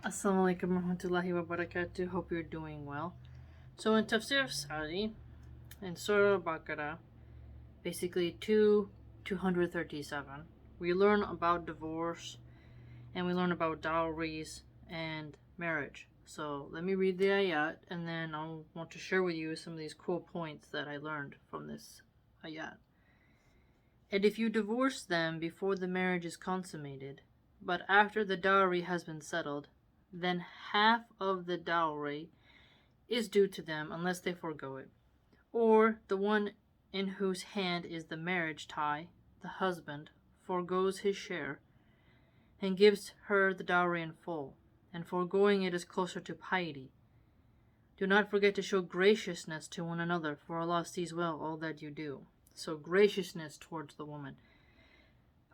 Assalamu alaikum warahmatullahi wabarakatuh. Hope you're doing well. So in Tafseer As Sa'di, in Surah Al-Baqarah, basically 237, we learn about divorce and we learn about dowries and marriage. So let me read the ayat and then I want to share with you some of these cool points that I learned from this ayat. And if you divorce them before the marriage is consummated, but after the dowry has been settled, then half of the dowry is due to them unless they forego it. Or the one in whose hand is the marriage tie, the husband, forgoes his share and gives her the dowry in full, and foregoing it is closer to piety. Do not forget to show graciousness to one another, for Allah sees well all that you do. So graciousness towards the woman.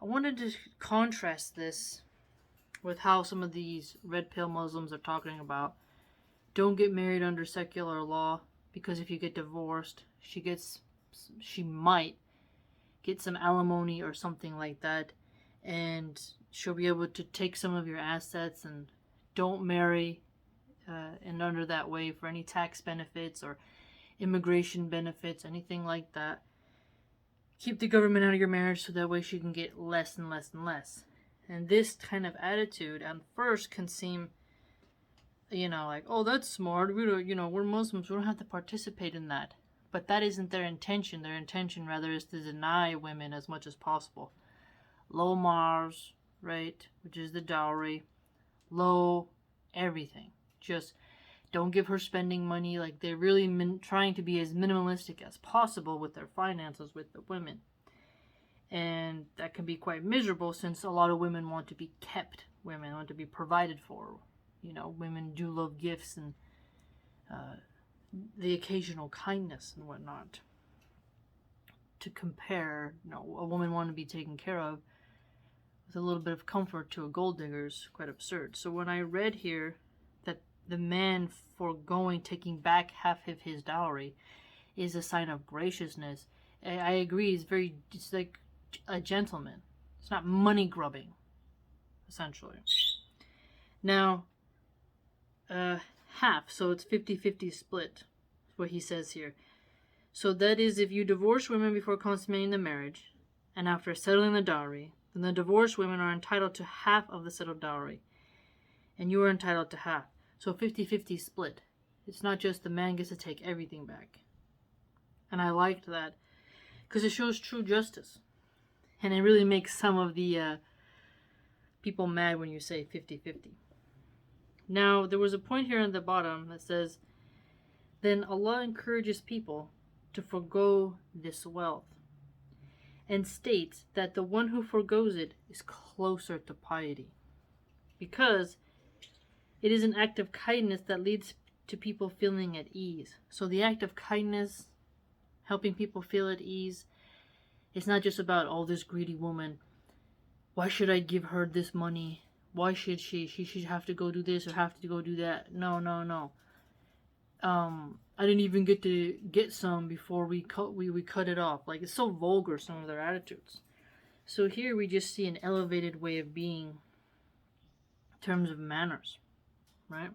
I wanted to contrast this with how some of these red pill Muslims are talking about. Don't get married under secular law, because if you get divorced, she might get some alimony or something like that, and she'll be able to take some of your assets. And don't marry and under that way for any tax benefits or immigration benefits, anything like that. Keep the government out of your marriage so that way she can get less and less and less. And this kind of attitude at first can seem, like, oh, that's smart. We don't, we're Muslims. We don't have to participate in that. But that isn't their intention. Their intention, rather, is to deny women as much as possible. Low mahrs, right, which is the dowry. Low everything. Just don't give her spending money. Like, they're really trying to be as minimalistic as possible with their finances with the women. And that can be quite miserable, since a lot of women want to be kept. Women want to be provided for. Women do love gifts and the occasional kindness and whatnot. To compare, a woman wanting to be taken care of with a little bit of comfort to a gold digger is quite absurd. So when I read here that the man foregoing taking back half of his dowry is a sign of graciousness, I agree. It's like a gentleman. It's not money grubbing, essentially. Now, half, so it's 50-50 split, is what he says here. So that is, if you divorce women before consummating the marriage, and after settling the dowry, then the divorced women are entitled to half of the settled dowry, and you are entitled to half. So 50-50 split. It's not just the man gets to take everything back. And I liked that, because it shows true justice. And it really makes some of the people mad when you say 50-50. Now, there was a point here at the bottom that says, then Allah encourages people to forego this wealth, and states that the one who forgoes it is closer to piety, because it is an act of kindness that leads to people feeling at ease. So the act of kindness, helping people feel at ease, it's not just about, oh, this greedy woman, why should I give her this money? Why should she? She should have to go do this or have to go do that. No. I didn't even get to get some before we cut it off. Like, it's so vulgar, some of their attitudes. So here we just see an elevated way of being in terms of manners, right?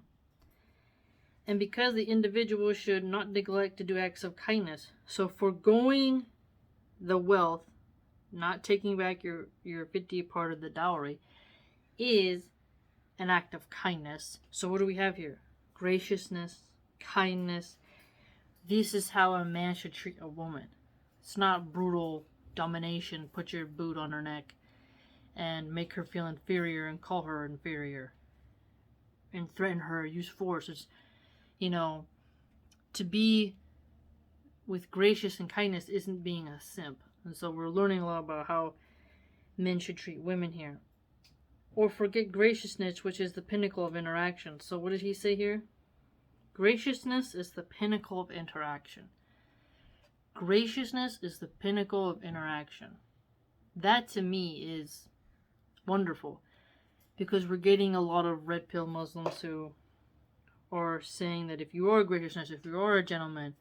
And because the individual should not neglect to do acts of kindness, so foregoing the wealth, not taking back your 50 part of the dowry, is an act of kindness. So what do we have here? Graciousness, kindness. This is how a man should treat a woman. It's not brutal domination, put your boot on her neck and make her feel inferior and call her inferior and threaten her, use force. It's, to be with gracious and kindness isn't being a simp. And so we're learning a lot about how men should treat women here. Or forget graciousness, which is the pinnacle of interaction. So what did he say here? Graciousness is the pinnacle of interaction. Graciousness is the pinnacle of interaction. That to me is wonderful, because we're getting a lot of red pill Muslims who are saying that if you are graciousness, if you are a gentleman,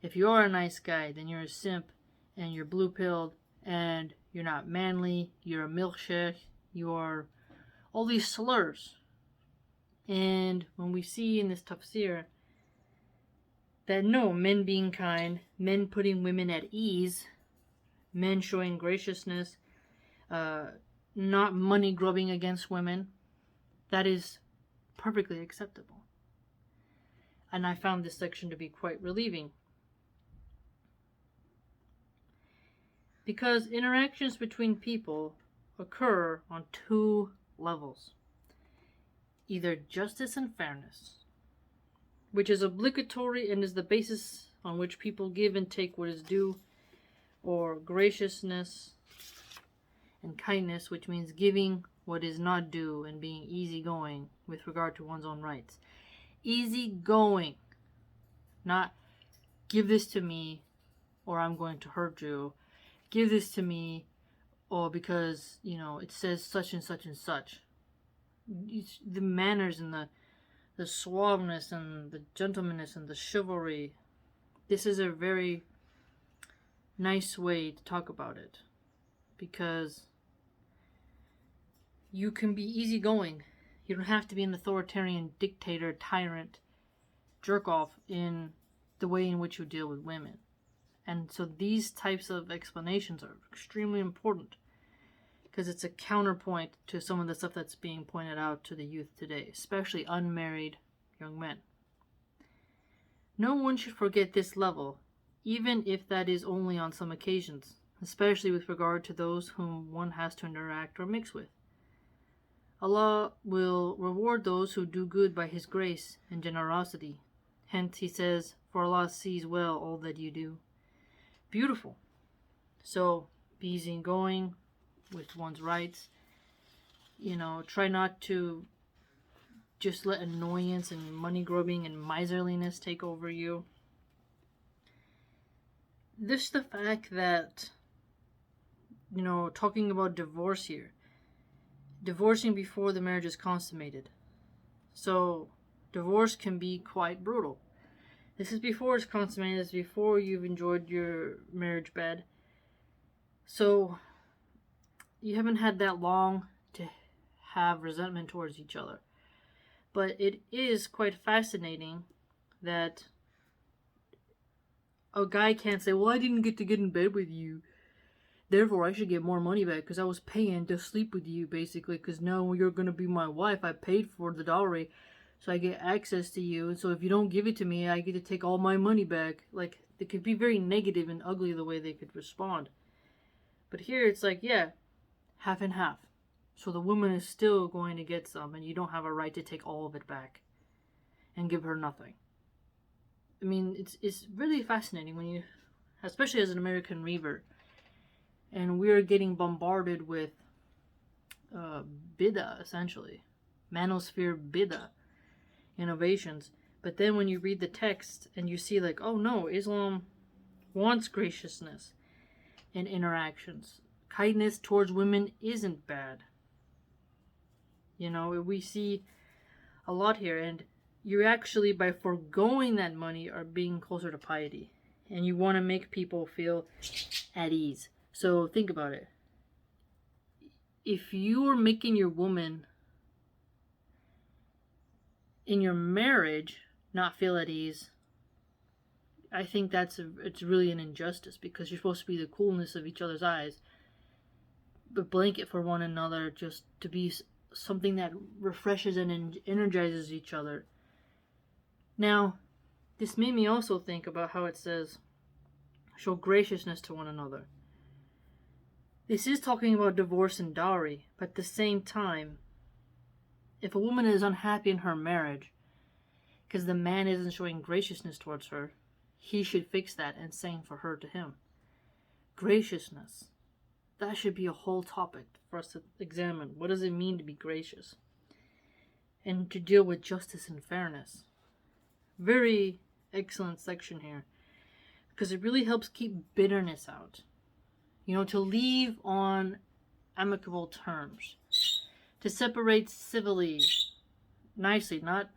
if you are a nice guy, then you're a simp and you're blue pilled and you're not manly, you're a milkshake, you are all these slurs. And when we see in this tafsir that no, men being kind, men putting women at ease, men showing graciousness, not money grubbing against women, that is perfectly acceptable. And I found this section to be quite relieving. Because interactions between people occur on two levels. Either justice and fairness, which is obligatory and is the basis on which people give and take what is due, or graciousness and kindness, which means giving what is not due and being easygoing with regard to one's own rights. Easygoing, not give this to me or I'm going to hurt you. Give this to me or because, it says such and such and such. The manners and the suaveness and the gentlemanness and the chivalry. This is a very nice way to talk about it, because you can be easygoing. You don't have to be an authoritarian dictator, tyrant, jerk-off in the way in which you deal with women. And so these types of explanations are extremely important, because it's a counterpoint to some of the stuff that's being pointed out to the youth today, especially unmarried young men. No one should forget this level, even if that is only on some occasions, especially with regard to those whom one has to interact or mix with. Allah will reward those who do good by His grace and generosity. Hence He says, for Allah sees well all that you do. Beautiful. So, be easygoing with one's rights. Try not to just let annoyance and money grubbing and miserliness take over you. This the fact that, talking about divorce here, divorcing before the marriage is consummated. So, divorce can be quite brutal. This is before it's consummated, it's before you've enjoyed your marriage bed. So, you haven't had that long to have resentment towards each other. But it is quite fascinating that a guy can't say, well, I didn't get to get in bed with you, therefore I should get more money back because I was paying to sleep with you, basically, because now you're going to be my wife. I paid for the dowry, so I get access to you, and so if you don't give it to me, I get to take all my money back. Like, it could be very negative and ugly the way they could respond. But here it's like, yeah, half and half. So the woman is still going to get some, and you don't have a right to take all of it back and give her nothing. I mean, it's really fascinating when you, especially as an American revert, and we're getting bombarded with bid'ah, essentially. Manosphere bid'ah innovations. But then when you read the text and you see like, oh no, Islam wants graciousness in interactions. Kindness towards women isn't bad. We see a lot here, and you actually, by foregoing that money, are being closer to piety. And you want to make people feel at ease. So think about it. If you are making your woman in your marriage not feel at ease, I think it's really an injustice, because you're supposed to be the coolness of each other's eyes, but blanket for one another, just to be something that refreshes and energizes each other. Now, this made me also think about how it says, show graciousness to one another. This is talking about divorce and dowry, but at the same time, if a woman is unhappy in her marriage because the man isn't showing graciousness towards her, he should fix that and sing for her to him. Graciousness. That should be a whole topic for us to examine. What does it mean to be gracious? And to deal with justice and fairness. Very excellent section here, because it really helps keep bitterness out. To leave on amicable terms. To separate civilly, nicely, not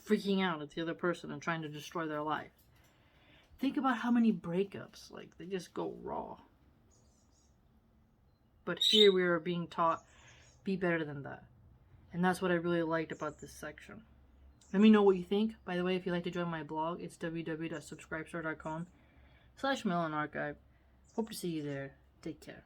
freaking out at the other person and trying to destroy their life. Think about how many breakups, they just go raw. But here we are being taught, be better than that. And that's what I really liked about this section. Let me know what you think. By the way, if you'd like to join my blog, it's www.subscribestar.com/MilahanArchive. Hope to see you there. Take care.